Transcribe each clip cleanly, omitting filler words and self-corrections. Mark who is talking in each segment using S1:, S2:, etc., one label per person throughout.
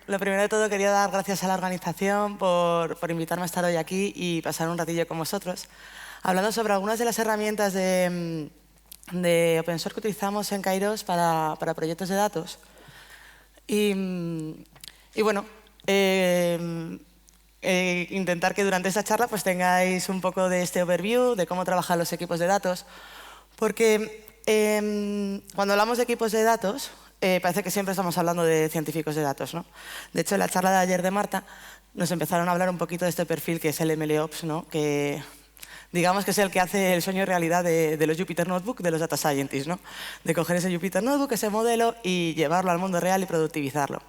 S1: Lo primero de todo quería dar gracias a la organización por invitarme a estar hoy aquí y pasar un ratillo con vosotros, hablando sobre algunas de las herramientas de open source que utilizamos en Kairos para proyectos de datos. Y bueno, intentar que durante esta charla pues tengáis un poco de este overview de cómo trabajan los equipos de datos, porque cuando hablamos de equipos de datos, parece que siempre estamos hablando de científicos de datos, ¿no? De hecho, en la charla de ayer de Marta nos empezaron a hablar un poquito de este perfil que es el MLOps, ¿no? Que digamos que es el que hace el sueño realidad de los Jupyter Notebook, de los data scientists, ¿no? De coger ese Jupyter Notebook, ese modelo, y llevarlo al mundo real y productivizarlo.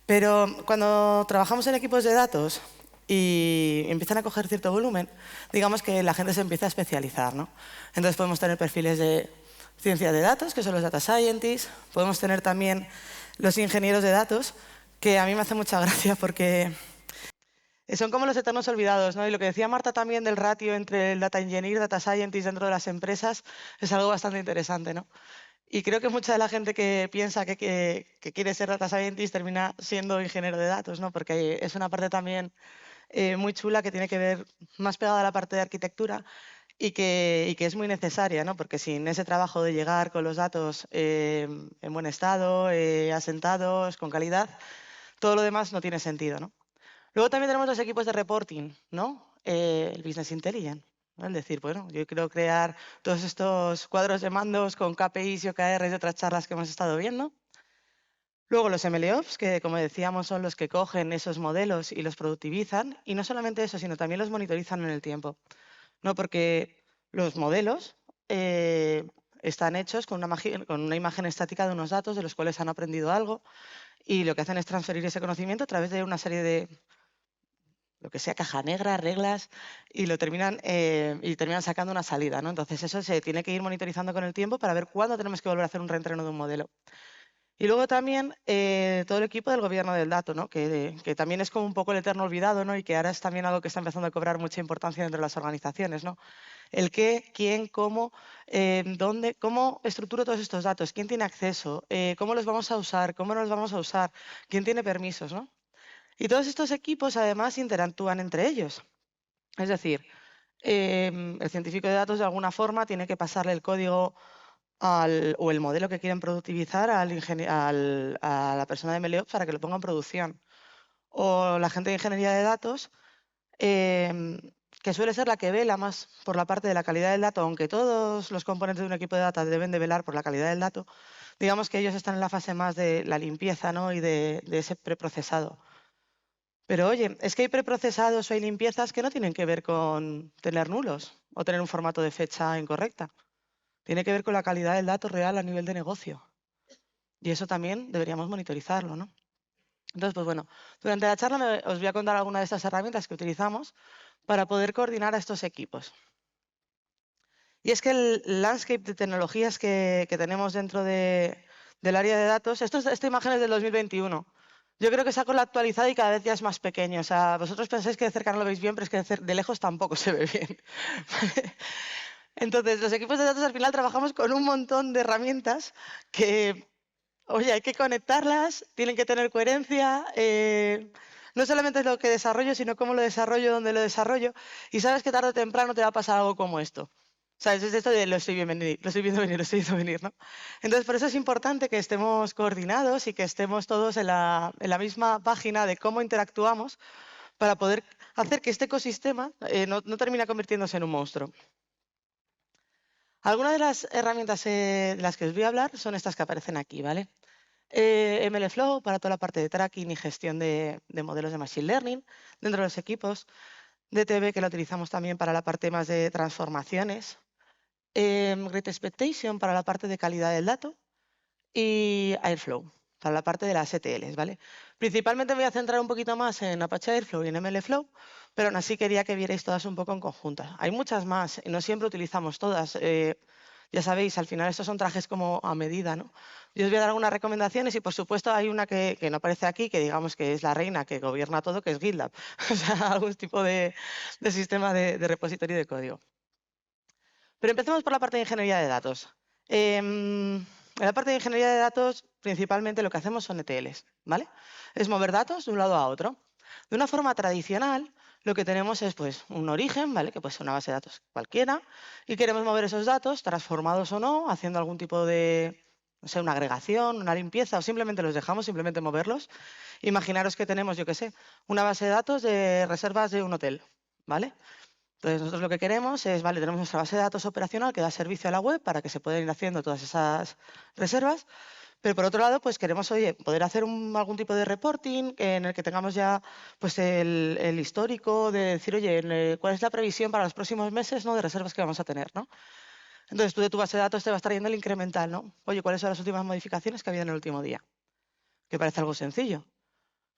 S1: Pero cuando trabajamos en equipos de datos y empiezan a coger cierto volumen, digamos que la gente se empieza a especializar, ¿no? Entonces podemos tener perfiles de ciencia de datos, que son los data scientists. Podemos tener también los ingenieros de datos, que a mí me hace mucha gracia porque son como los eternos olvidados, ¿no? Y lo que decía Marta también del ratio entre el data engineer y data scientist dentro de las empresas es algo bastante interesante, ¿no? Y creo que mucha de la gente que piensa que quiere ser data scientist termina siendo ingeniero de datos, ¿no? Porque es una parte también muy chula que tiene que ver más pegada a la parte de arquitectura y que es muy necesaria, ¿no? Porque sin ese trabajo de llegar con los datos en buen estado, asentados, con calidad, todo lo demás no tiene sentido, ¿no? Luego también tenemos los equipos de reporting, ¿no? El Business Intelligence, ¿no? Es decir, bueno, yo quiero crear todos estos cuadros de mandos con KPIs y OKRs de otras charlas que hemos estado viendo. Luego los MLOps, que como decíamos son los que cogen esos modelos y los productivizan. Y no solamente eso, sino también los monitorizan en el tiempo, ¿no? Porque los modelos están hechos con una imagen estática de unos datos de los cuales han aprendido algo y lo que hacen es transferir ese conocimiento a través de una serie de lo que sea, caja negra, reglas, y terminan sacando una salida, ¿no? Entonces eso se tiene que ir monitorizando con el tiempo para ver cuándo tenemos que volver a hacer un reentreno de un modelo. Y luego también todo el equipo del gobierno del dato, ¿no? Que también es como un poco el eterno olvidado, ¿no? Y que ahora es también algo que está empezando a cobrar mucha importancia dentro de las organizaciones, ¿no? El qué, quién, cómo, dónde, cómo estructuro todos estos datos, quién tiene acceso, cómo los vamos a usar, cómo no los vamos a usar, quién tiene permisos, ¿no? Y todos estos equipos además interactúan entre ellos. Es decir, el científico de datos de alguna forma tiene que pasarle el código o el modelo que quieren productivizar a la persona de MLOps para que lo ponga en producción. O la gente de ingeniería de datos, que suele ser la que vela más por la parte de la calidad del dato, aunque todos los componentes de un equipo de data deben de velar por la calidad del dato, digamos que ellos están en la fase más de la limpieza, ¿no? Y de ese preprocesado. Pero oye, es que hay preprocesados o hay limpiezas que no tienen que ver con tener nulos o tener un formato de fecha incorrecta. Tiene que ver con la calidad del dato real a nivel de negocio. Y eso también deberíamos monitorizarlo, ¿no? Entonces, pues bueno, durante la charla os voy a contar algunas de estas herramientas que utilizamos para poder coordinar a estos equipos. Y es que el landscape de tecnologías que tenemos dentro del área de datos, esta imagen es del 2021. Yo creo que saco la actualizada y cada vez ya es más pequeño. O sea, vosotros pensáis que de cerca no lo veis bien, pero es que de lejos tampoco se ve bien. Entonces, los equipos de datos al final trabajamos con un montón de herramientas que, oye, hay que conectarlas, tienen que tener coherencia. No solamente es lo que desarrollo, sino cómo lo desarrollo, dónde lo desarrollo. Y sabes que tarde o temprano te va a pasar algo como esto. ¿Sabes? Es esto de lo estoy viendo venir, lo estoy viendo venir, lo estoy viendo venir, ¿no? Entonces, por eso es importante que estemos coordinados y que estemos todos en la misma página de cómo interactuamos para poder hacer que este ecosistema no termine convirtiéndose en un monstruo. Algunas de las herramientas de las que os voy a hablar son estas que aparecen aquí, ¿vale? MLflow para toda la parte de tracking y gestión de modelos de Machine Learning dentro de los equipos. DTB, que lo utilizamos también para la parte más de transformaciones. Great Expectation para la parte de calidad del dato y Airflow para la parte de las ETLs, ¿vale? Principalmente me voy a centrar un poquito más en Apache Airflow y en MLflow, pero aún así quería que vierais todas un poco en conjunto. Hay muchas más y no siempre utilizamos todas. Ya sabéis, al final estos son trajes como a medida, ¿no? Yo os voy a dar algunas recomendaciones y, por supuesto, hay una que no aparece aquí, que digamos que es la reina que gobierna todo, que es GitLab. O sea, algún tipo de sistema de repositorio de código. Pero empecemos por la parte de ingeniería de datos. En la parte de ingeniería de datos, principalmente lo que hacemos son ETLs, ¿vale? Es mover datos de un lado a otro. De una forma tradicional, lo que tenemos es pues, un origen, ¿vale? Que puede ser una base de datos cualquiera, y queremos mover esos datos, transformados o no, haciendo algún tipo de, no sé, una agregación, una limpieza, o simplemente los dejamos, simplemente moverlos. Imaginaros que tenemos, yo qué sé, una base de datos de reservas de un hotel, ¿vale? Entonces, nosotros lo que queremos es, vale, tenemos nuestra base de datos operacional que da servicio a la web para que se puedan ir haciendo todas esas reservas, pero por otro lado, pues queremos, oye, poder hacer algún tipo de reporting en el que tengamos ya pues el histórico de decir, oye, ¿cuál es la previsión para los próximos meses, ¿no? De reservas que vamos a tener, ¿no? Entonces, tú de tu base de datos te vas trayendo el incremental, ¿no? Oye, ¿cuáles son las últimas modificaciones que ha habido en el último día? Que parece algo sencillo.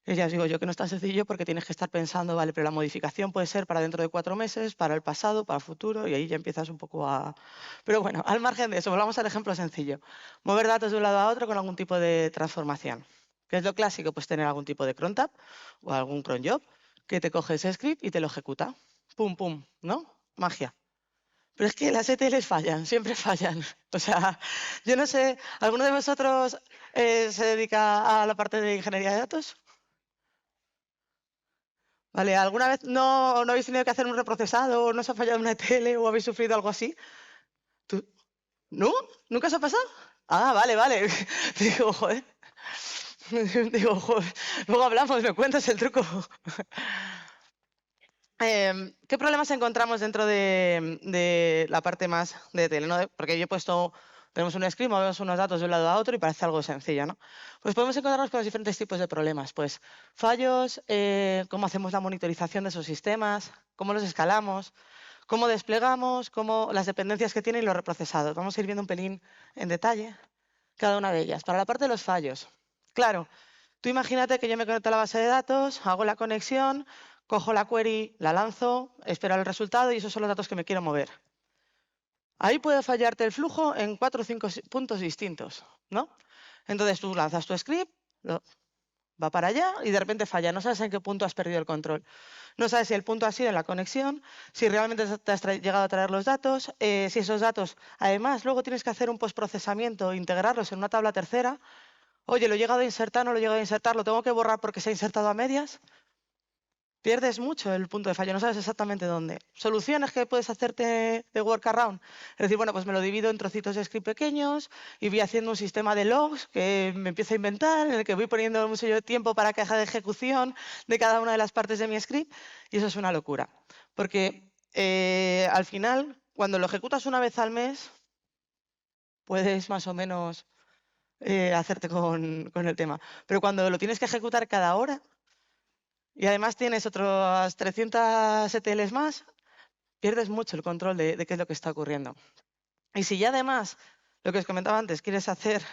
S1: Y ya os digo yo que no es tan sencillo porque tienes que estar pensando, vale, pero la modificación puede ser para dentro de 4 meses, para el pasado, para el futuro, y ahí ya empiezas un poco a... Pero bueno, al margen de eso, volvamos al ejemplo sencillo. Mover datos de un lado a otro con algún tipo de transformación. ¿Qué es lo clásico? Pues tener algún tipo de cron tab o algún cron job que te coge ese script y te lo ejecuta. Pum, pum, ¿no? Magia. Pero es que las ETLs fallan, siempre fallan. O sea, yo no sé, ¿alguno de vosotros se dedica a la parte de ingeniería de datos? Vale, ¿alguna vez no habéis tenido que hacer un reprocesado o no os ha fallado una tele o habéis sufrido algo así? ¿Tú? ¿No? ¿Nunca os ha pasado? Ah, vale, vale. Digo, joder. Digo, joder. Luego hablamos, me cuentas el truco. ¿Qué problemas encontramos dentro de la parte más de tele, ¿no? Porque yo he puesto, tenemos un script, movemos unos datos de un lado a otro y parece algo sencillo, ¿no? Pues podemos encontrarnos con los diferentes tipos de problemas, pues fallos, cómo hacemos la monitorización de esos sistemas, cómo los escalamos, cómo desplegamos, cómo las dependencias que tienen y los reprocesados. Vamos a ir viendo un pelín en detalle cada una de ellas. Para la parte de los fallos, claro, tú imagínate que yo me conecto a la base de datos, hago la conexión, cojo la query, la lanzo, espero el resultado y esos son los datos que me quiero mover. Ahí puede fallarte el flujo en 4 o 5 puntos distintos, ¿no? Entonces tú lanzas tu script, va para allá y de repente falla. No sabes en qué punto has perdido el control. No sabes si el punto ha sido en la conexión, si realmente te has llegado a traer los datos, si esos datos, además, luego tienes que hacer un postprocesamiento, integrarlos en una tabla tercera. Oye, lo he llegado a insertar, no lo he llegado a insertar, lo tengo que borrar porque se ha insertado a medias. Pierdes mucho el punto de fallo, no sabes exactamente dónde. Soluciones que puedes hacerte de workaround. Es decir, bueno, pues me lo divido en trocitos de script pequeños y voy haciendo un sistema de logs que me empiezo a inventar, en el que voy poniendo un sello de tiempo para caja de ejecución de cada una de las partes de mi script. Y eso es una locura. Porque al final, cuando lo ejecutas una vez al mes, puedes más o menos hacerte con el tema. Pero cuando lo tienes que ejecutar cada hora, y además tienes otras 300 ETLs más, pierdes mucho el control de qué es lo que está ocurriendo. Y si ya además, lo que os comentaba antes, quieres hacer,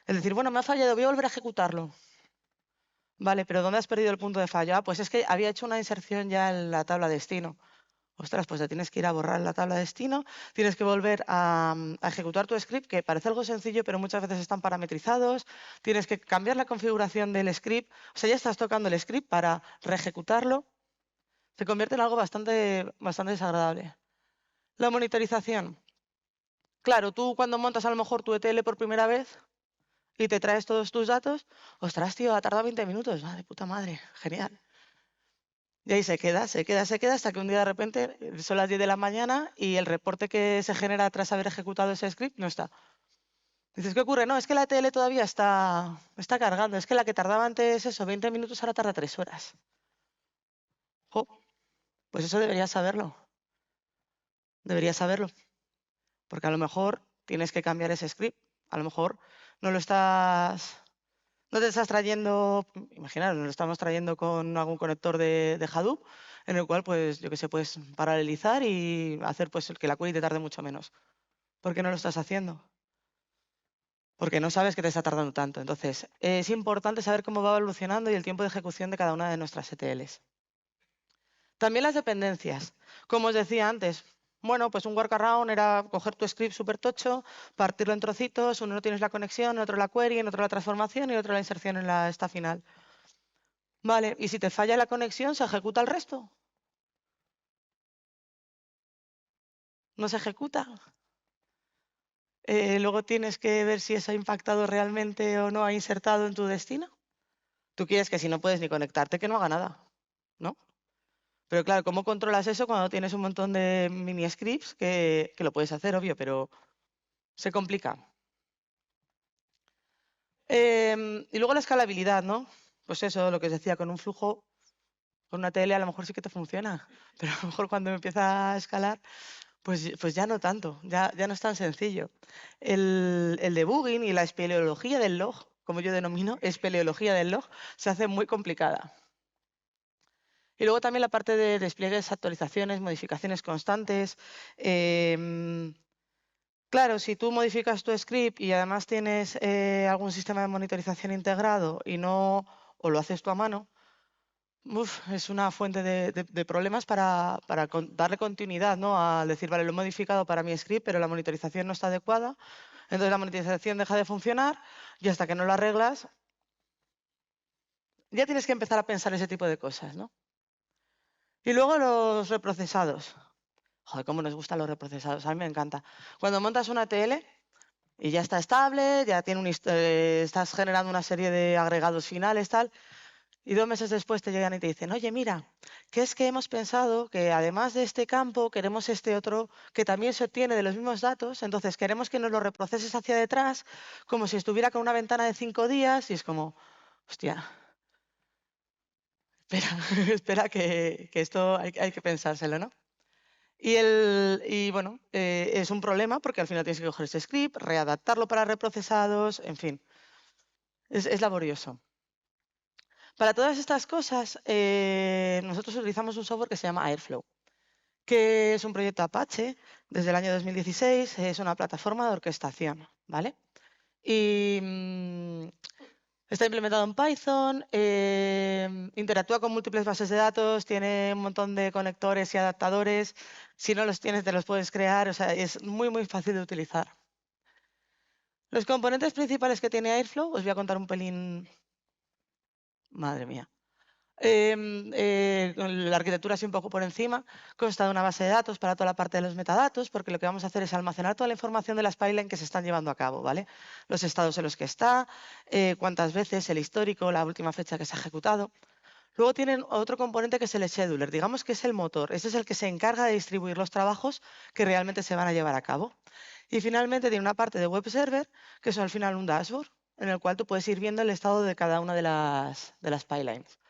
S1: es decir, bueno, me ha fallado, voy a volver a ejecutarlo. Vale, pero ¿dónde has perdido el punto de fallo? Ah, pues es que había hecho una inserción ya en la tabla destino. Ostras, pues te tienes que ir a borrar la tabla destino, tienes que volver a ejecutar tu script, que parece algo sencillo, pero muchas veces están parametrizados, tienes que cambiar la configuración del script, o sea, ya estás tocando el script para reejecutarlo, se convierte en algo bastante desagradable. La monitorización. Claro, tú cuando montas a lo mejor tu ETL por primera vez y te traes todos tus datos, ostras, tío, ha tardado 20 minutos, de puta madre, genial. Y ahí se queda hasta que un día de repente son las 10 de la mañana y el reporte que se genera tras haber ejecutado ese script no está. Dices, ¿qué ocurre? No, es que la ETL todavía está cargando. Es que la que tardaba antes eso, 20 minutos, ahora tarda 3 horas. Jo, pues eso deberías saberlo. Deberías saberlo. Porque a lo mejor tienes que cambiar ese script. A lo mejor no lo estás... No te estás trayendo, imaginaros, nos lo estamos trayendo con algún conector de Hadoop, en el cual, pues, yo que sé, puedes paralelizar y hacer pues que la query te tarde mucho menos. ¿Por qué no lo estás haciendo? Porque no sabes que te está tardando tanto. Entonces, es importante saber cómo va evolucionando y el tiempo de ejecución de cada una de nuestras ETLs. También las dependencias. Como os decía antes, bueno, pues un workaround era coger tu script súper tocho, partirlo en trocitos, uno no tienes la conexión, en otro la query, en otro la transformación y en otro la inserción en la esta final. Vale, y si te falla la conexión, ¿se ejecuta el resto? ¿No se ejecuta? luego tienes que ver si eso ha impactado realmente o no, ha insertado en tu destino. Tú quieres que si no puedes ni conectarte, que no haga nada, ¿no? Pero claro, ¿cómo controlas eso cuando tienes un montón de mini scripts que lo puedes hacer, obvio, pero se complica? Y luego la escalabilidad, ¿no? Pues eso, lo que os decía, con un flujo, con una TL a lo mejor sí que te funciona, pero a lo mejor cuando empieza a escalar, pues ya no tanto, ya no es tan sencillo. El debugging y la espeleología del log, como yo denomino, espeleología del log, se hace muy complicada. Y luego también la parte de despliegues, actualizaciones, modificaciones constantes. Claro, si tú modificas tu script y además tienes algún sistema de monitorización integrado y no, o lo haces tú a mano, es una fuente de problemas para darle continuidad, ¿no? Al decir, vale, lo he modificado para mi script, pero la monitorización no está adecuada, entonces la monitorización deja de funcionar y hasta que no lo arreglas, ya tienes que empezar a pensar ese tipo de cosas, ¿no? Y luego los reprocesados. Joder, cómo nos gustan los reprocesados, a mí me encanta. Cuando montas una TL y ya está estable, ya tiene estás generando una serie de agregados finales, tal, y 2 meses después te llegan y te dicen, oye, mira, que es que hemos pensado que además de este campo, queremos este otro que también se obtiene de los mismos datos, entonces queremos que nos lo reproceses hacia detrás, como si estuviera con una ventana de 5 días, y es como, hostia, espera, espera que esto hay que pensárselo, ¿no? Y bueno, es un problema porque al final tienes que coger ese script, readaptarlo para reprocesados, en fin, es laborioso. Para todas estas cosas, nosotros utilizamos un software que se llama Airflow, que es un proyecto Apache desde el año 2016, es una plataforma de orquestación, ¿vale? Y está implementado en Python, interactúa con múltiples bases de datos, tiene un montón de conectores y adaptadores. Si no los tienes, te los puedes crear, o sea, es muy, muy fácil de utilizar. Los componentes principales que tiene Airflow, os voy a contar un pelín, madre mía. La arquitectura así un poco por encima, consta de una base de datos para toda la parte de los metadatos, porque lo que vamos a hacer es almacenar toda la información de las pipelines que se están llevando a cabo, ¿vale? Los estados en los que está, cuántas veces, el histórico, la última fecha que se ha ejecutado. Luego tienen otro componente que es el scheduler, digamos que es el motor, ese es el que se encarga de distribuir los trabajos que realmente se van a llevar a cabo. Y finalmente tiene una parte de web server, que es al final un dashboard, en el cual tú puedes ir viendo el estado de cada una de las pipelines.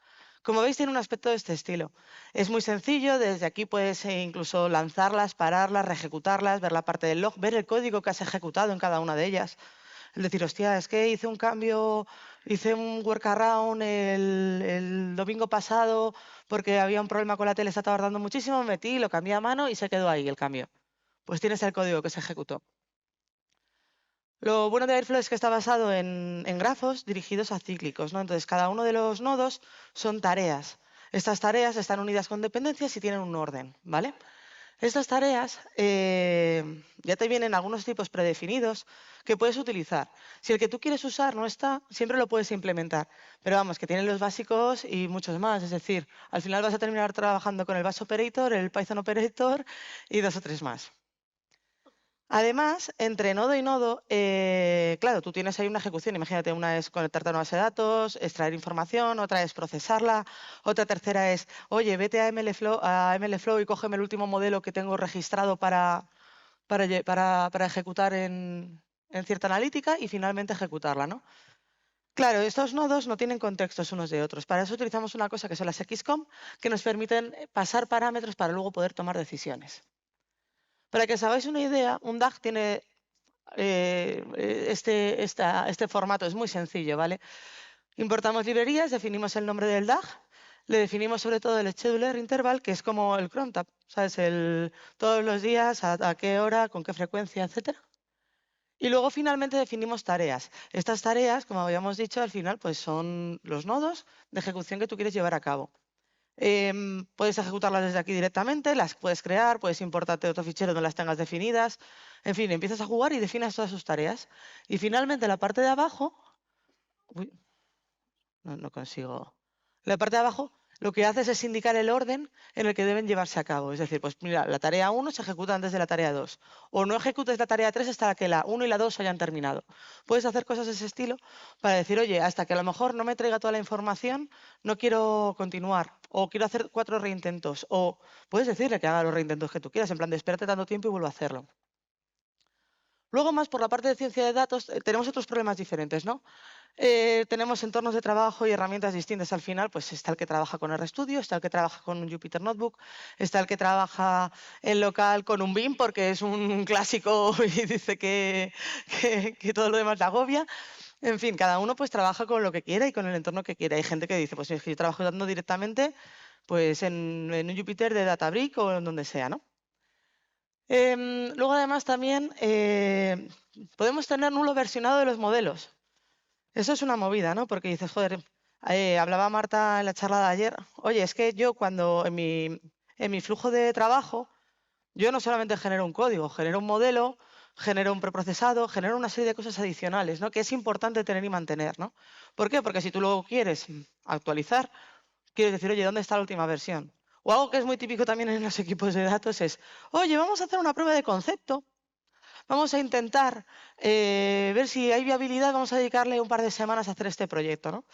S1: Como veis, tiene un aspecto de este estilo. Es muy sencillo, desde aquí puedes incluso lanzarlas, pararlas, reejecutarlas, ver la parte del log, ver el código que has ejecutado en cada una de ellas. Es decir, hostia, es que hice un cambio, hice un workaround el domingo pasado porque había un problema con la tele, estaba tardando muchísimo, me metí, lo cambié a mano y se quedó ahí el cambio. Pues tienes el código que se ejecutó. Lo bueno de Airflow es que está basado en grafos dirigidos a cíclicos, ¿no? Entonces, cada uno de los nodos son tareas. Estas tareas están unidas con dependencias y tienen un orden, ¿vale? Estas tareas ya te vienen algunos tipos predefinidos que puedes utilizar. Si el que tú quieres usar no está, siempre lo puedes implementar. Pero vamos, que tienen los básicos y muchos más. Es decir, al final vas a terminar trabajando con el Bash Operator, el Python Operator y 2 o 3 más. Además, entre nodo y nodo, claro, tú tienes ahí una ejecución. Imagínate, una es conectarte a una base de datos, extraer información, otra es procesarla, otra tercera es, oye, vete a MLflow y cógeme el último modelo que tengo registrado para ejecutar en cierta analítica y finalmente ejecutarla, ¿no? Claro, estos nodos no tienen contextos unos de otros. Para eso utilizamos una cosa que son las XCOM, que nos permiten pasar parámetros para luego poder tomar decisiones. Para que os hagáis una idea, un DAG tiene este formato, es muy sencillo, ¿vale? Importamos librerías, definimos el nombre del DAG, le definimos sobre todo el scheduler interval, que es como el cron tab, ¿sabes? Todos los días, a qué hora, con qué frecuencia, etcétera. Y luego finalmente definimos tareas. Estas tareas, como habíamos dicho, al final pues son los nodos de ejecución que tú quieres llevar a cabo. Puedes ejecutarlas desde aquí directamente, las puedes crear, puedes importarte otro fichero donde las tengas definidas. En fin, empiezas a jugar y defines todas sus tareas. Y finalmente la parte de abajo, uy, no consigo. La parte de abajo lo que haces es indicar el orden en el que deben llevarse a cabo. Es decir, pues mira, la tarea 1 se ejecuta antes de la tarea 2. O no ejecutes la tarea 3 hasta que la 1 y la 2 hayan terminado. Puedes hacer cosas de ese estilo para decir, oye, hasta que a lo mejor no me traiga toda la información, no quiero continuar. O quiero hacer 4 reintentos. O puedes decirle que haga los reintentos que tú quieras, en plan de espérate tanto tiempo y vuelvo a hacerlo. Luego, más por la parte de ciencia de datos, tenemos otros problemas diferentes, ¿no? Tenemos entornos de trabajo y herramientas distintas. Al final, pues está el que trabaja con RStudio, está el que trabaja con un Jupyter Notebook, está el que trabaja en local con un BIM porque es un clásico y dice que todo lo demás le agobia. En fin, cada uno pues trabaja con lo que quiera y con el entorno que quiera. Hay gente que dice, pues es que yo trabajo dando directamente pues en un Jupyter de Databricks o en donde sea, ¿no? Luego además también podemos tener nulo versionado de los modelos. Eso es una movida, ¿no? Porque dices, joder, hablaba Marta en la charla de ayer, oye, es que yo cuando en mi flujo de trabajo, yo no solamente genero un código, genero un modelo, genero un preprocesado, genero una serie de cosas adicionales, ¿no? Que es importante tener y mantener, ¿no? ¿Por qué? Porque si tú luego quieres actualizar, quieres decir, oye, ¿dónde está la última versión? O algo que es muy típico también en los equipos de datos es, oye, vamos a hacer una prueba de concepto. Vamos a intentar ver si hay viabilidad, vamos a dedicarle un par de semanas a hacer este proyecto, ¿no?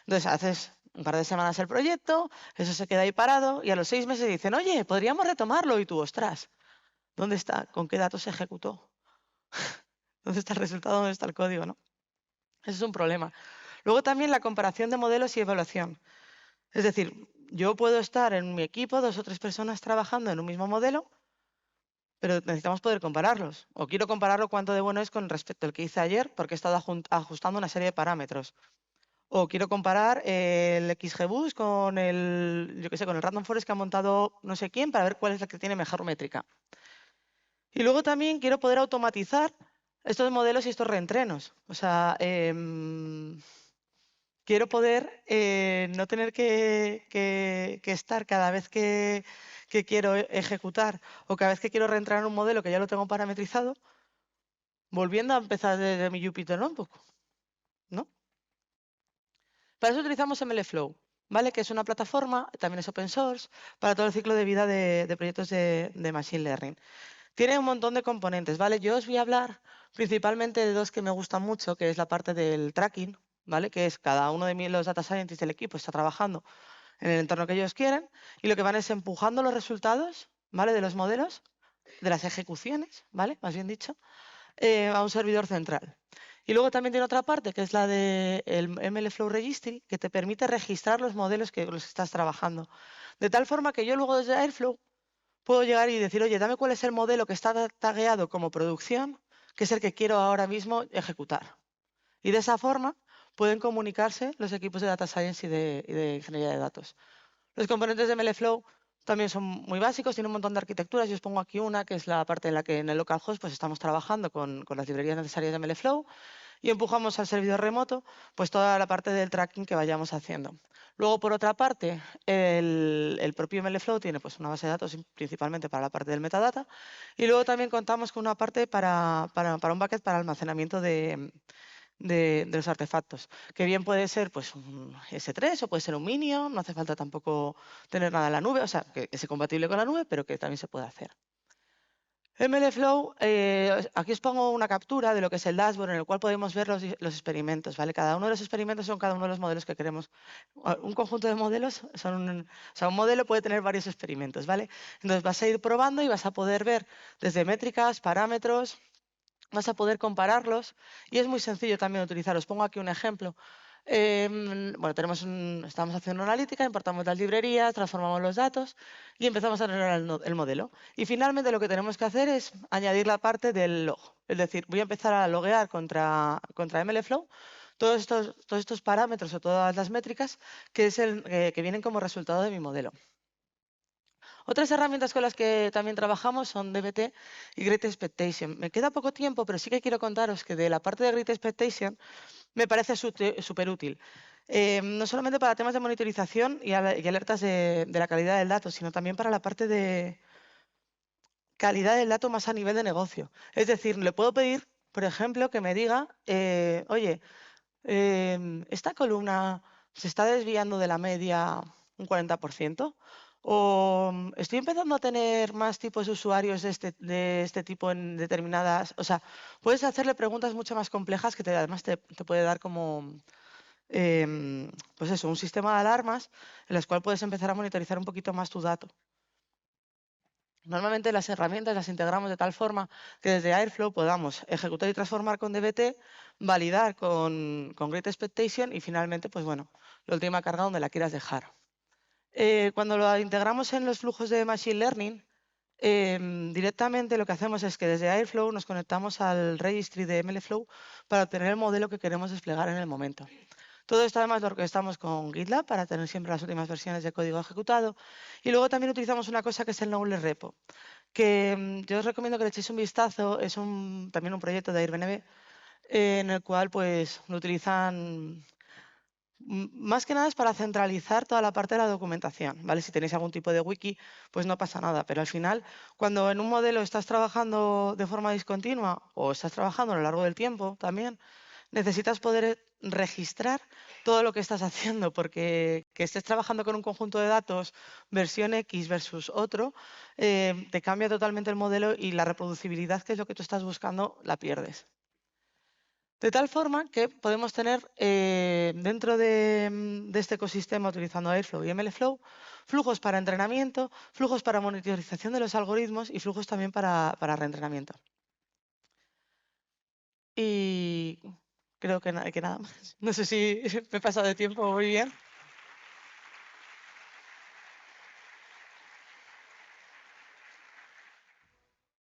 S1: Entonces, haces un par de semanas el proyecto, eso se queda ahí parado y a los 6 meses dicen, oye, podríamos retomarlo y tú, ostras, ¿dónde está? ¿Con qué datos se ejecutó? ¿Dónde está el resultado? ¿Dónde está el código? ¿No? Ese es un problema. Luego también la comparación de modelos y evaluación. Es decir, yo puedo estar en mi equipo, 2 o 3 personas trabajando en un mismo modelo, pero necesitamos poder compararlos. O quiero compararlo cuánto de bueno es con respecto al que hice ayer, porque he estado ajustando una serie de parámetros. O quiero comparar el XGBoost con el, yo qué sé, con el Random Forest que ha montado no sé quién para ver cuál es la que tiene mejor métrica. Y luego también quiero poder automatizar estos modelos y estos reentrenos. O sea, quiero poder no tener que estar cada vez que quiero ejecutar o cada vez que quiero reentrenar un modelo que ya lo tengo parametrizado, volviendo a empezar desde mi Jupyter Notebook, ¿no? Para eso utilizamos MLflow, ¿vale? Que es una plataforma, también es open source, para todo el ciclo de vida de proyectos de Machine Learning. Tiene un montón de componentes, ¿vale? Yo os voy a hablar principalmente de 2 que me gustan mucho, que es la parte del tracking, ¿vale? Que es cada uno de los data scientists del equipo está trabajando en el entorno que ellos quieren y lo que van es empujando los resultados, ¿vale? De los modelos, de las ejecuciones, ¿vale? Más bien dicho, a un servidor central. Y luego también tiene otra parte, que es la del MLflow Registry, que te permite registrar los modelos que los estás trabajando. De tal forma que yo luego desde Airflow puedo llegar y decir, oye, dame cuál es el modelo que está tagueado como producción, que es el que quiero ahora mismo ejecutar. Y de esa forma pueden comunicarse los equipos de Data Science y de Ingeniería de Datos. Los componentes de MLflow también son muy básicos, tienen un montón de arquitecturas. Yo os pongo aquí una, que es la parte en la que en el localhost pues estamos trabajando con las librerías necesarias de MLflow y empujamos al servidor remoto pues toda la parte del tracking que vayamos haciendo. Luego, por otra parte, el propio MLflow tiene pues una base de datos principalmente para la parte del metadata y luego también contamos con una parte para un bucket para almacenamiento de los artefactos, que bien puede ser pues un S3 o puede ser un Minion, no hace falta tampoco tener nada en la nube, o sea, que es compatible con la nube, pero que también se puede hacer. MLflow, aquí os pongo una captura de lo que es el dashboard en el cual podemos ver los experimentos, ¿vale? Cada uno de los experimentos son cada uno de los modelos que queremos. Un conjunto de modelos o sea, un modelo puede tener varios experimentos, ¿vale? Entonces vas a ir probando y vas a poder ver desde métricas, parámetros, vas a poder compararlos y es muy sencillo también utilizar. Os pongo aquí un ejemplo. Bueno, estamos haciendo una analítica, importamos las librerías, transformamos los datos y empezamos a generar el modelo. Y finalmente lo que tenemos que hacer es añadir la parte del log. Es decir, voy a empezar a loguear contra MLflow todos estos parámetros o todas las métricas que vienen como resultado de mi modelo. Otras herramientas con las que también trabajamos son dbt y Great Expectation. Me queda poco tiempo, pero sí que quiero contaros que de la parte de Great Expectation me parece súper útil. No solamente para temas de monitorización y alertas de la calidad del dato, sino también para la parte de calidad del dato más a nivel de negocio. Es decir, le puedo pedir, por ejemplo, que me diga, oye, esta columna se está desviando de la media un 40%. O estoy empezando a tener más tipos de usuarios de este tipo en determinadas... O sea, puedes hacerle preguntas mucho más complejas que además te puede dar como, pues eso, un sistema de alarmas en las cuales puedes empezar a monitorizar un poquito más tu dato. Normalmente las herramientas las integramos de tal forma que desde Airflow podamos ejecutar y transformar con dbt, validar con Great Expectation y finalmente, pues bueno, la última carga donde la quieras dejar. Cuando lo integramos en los flujos de Machine Learning, directamente lo que hacemos es que desde Airflow nos conectamos al registry de MLflow para obtener el modelo que queremos desplegar en el momento. Todo esto además lo orquestamos con GitLab para tener siempre las últimas versiones de código ejecutado. Y luego también utilizamos una cosa que es el Knowledge Repo, que yo os recomiendo que le echéis un vistazo. Es también un proyecto de Airbnb en el cual pues lo utilizan más que nada es para centralizar toda la parte de la documentación, ¿vale? Si tenéis algún tipo de wiki, pues no pasa nada, pero al final, cuando en un modelo estás trabajando de forma discontinua o estás trabajando a lo largo del tiempo también, necesitas poder registrar todo lo que estás haciendo, porque que estés trabajando con un conjunto de datos versión X versus otro, te cambia totalmente el modelo y la reproducibilidad, que es lo que tú estás buscando, la pierdes. De tal forma que podemos tener dentro de este ecosistema, utilizando Airflow y MLflow, flujos para entrenamiento, flujos para monitorización de los algoritmos y flujos también para reentrenamiento. Y creo que nada más. No sé si me he pasado de tiempo muy bien.